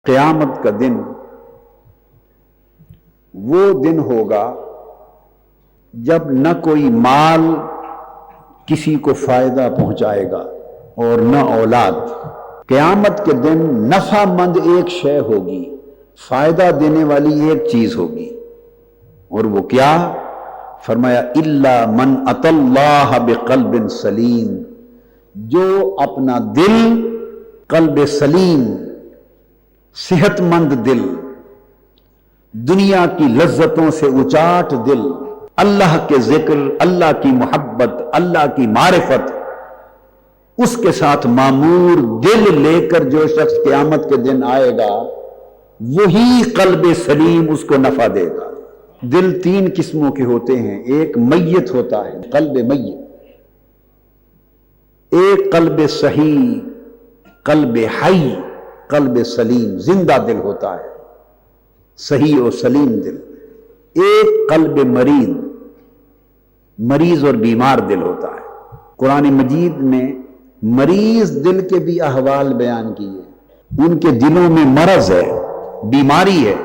قیامت کا دن وہ دن ہوگا جب نہ کوئی مال کسی کو فائدہ پہنچائے گا اور نہ اولاد۔ قیامت کے دن نفع مند ایک شے ہوگی، فائدہ دینے والی ایک چیز ہوگی، اور وہ کیا؟ فرمایا الا من اتى اللہ بقلب سلیم، جو اپنا دل قلب سلیم، صحت مند دل، دنیا کی لذتوں سے اچاٹ دل، اللہ کے ذکر، اللہ کی محبت، اللہ کی معرفت اس کے ساتھ معمور دل لے کر جو شخص قیامت کے دن آئے گا وہی قلب سلیم اس کو نفع دے گا۔ دل تین قسموں کے ہوتے ہیں، ایک میت ہوتا ہے، قلب میت، ایک قلب صحیح، قلب حی، قلب سلیم، زندہ دل ہوتا ہے، صحیح و سلیم دل۔ ایک قلب مریض اور بیمار دل ہوتا ہے۔ قرآن مجید میں مریض دل کے بھی احوال بیان کیے، ان کے دلوں میں مرض ہے، بیماری ہے،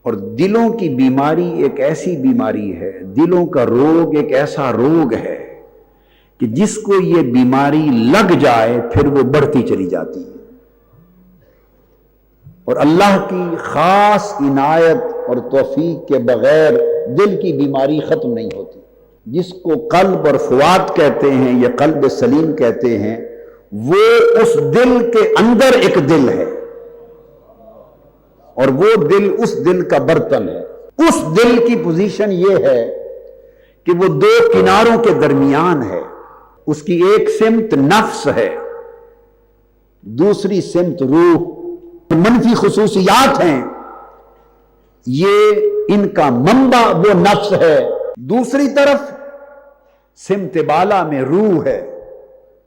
اور دلوں کی بیماری ایک ایسی بیماری ہے، دلوں کا روگ ایک ایسا روگ ہے کہ جس کو یہ بیماری لگ جائے پھر وہ بڑھتی چلی جاتی ہے، اور اللہ کی خاص عنایت اور توفیق کے بغیر دل کی بیماری ختم نہیں ہوتی۔ جس کو قلب اور فؤاد کہتے ہیں یا قلب سلیم کہتے ہیں، وہ اس دل کے اندر ایک دل ہے، اور وہ دل اس دل کا برتن ہے۔ اس دل کی پوزیشن یہ ہے کہ وہ دو کناروں کے درمیان ہے، اس کی ایک سمت نفس ہے، دوسری سمت روح۔ منفی خصوصیات ہیں، یہ ان کا منبع وہ نفس ہے، دوسری طرف سمت بالا میں روح ہے،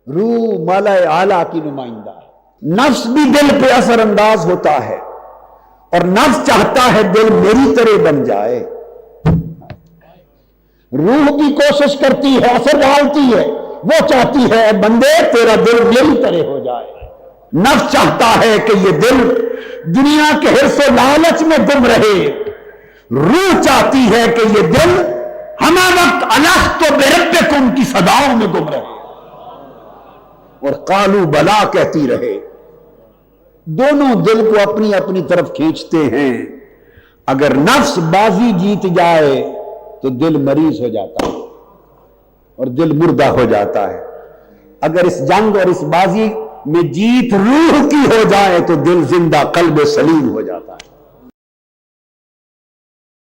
روح مالا اعلیٰ کی نمائندہ ہے۔ نفس بھی دل پہ اثر انداز ہوتا ہے، اور نفس چاہتا ہے دل میری طرح بن جائے، روح بھی کوشش کرتی ہے، اثر ڈالتی ہے، وہ چاہتی ہے اے بندے تیرا دل میری طرح ہو جائے۔ نفس چاہتا ہے کہ یہ دل دنیا کے حرص و لالچ میں گم رہے، روح چاہتی ہے کہ یہ دل ہمہ وقت الست بربکم کی صداؤں میں گم رہے اور قالوا بلا کہتی رہے۔ دونوں دل کو اپنی اپنی طرف کھینچتے ہیں۔ اگر نفس بازی جیت جائے تو دل مریض ہو جاتا ہے اور دل مردہ ہو جاتا ہے، اگر اس جنگ اور اس بازی میں جیت روح کی ہو جائے تو دل زندہ قلب سلیم ہو جاتا ہے۔